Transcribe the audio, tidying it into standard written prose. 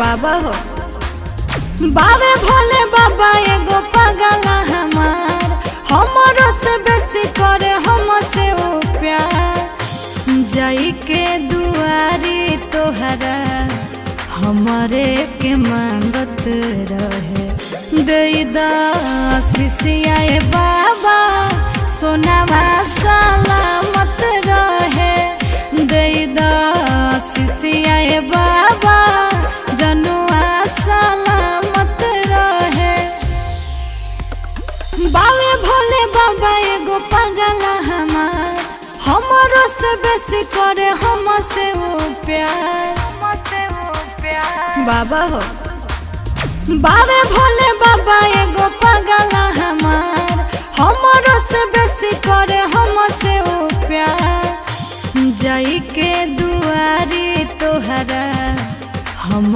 बाबा हो बाबे भोले बाबा एगो पगला हमार हमरो से बेसी करे हमसे वो प्यार जाई के दुआरी तोहरा हमारे के मांगत रहे देदा आशीषिया बाबा सोनावा सलामत रहे देदा आशीषिया बाबा जनुआ सलामत रहे। बाबे भोले बाबा एगो पगला हमार हमरो से बेसी करे हमसे वो प्यार बाबा हो बाबे भोले बाबा एगो पगला हमार हमरो से बेसी करे हमसे वो प्यार जाई के दुआरी तोहरा हम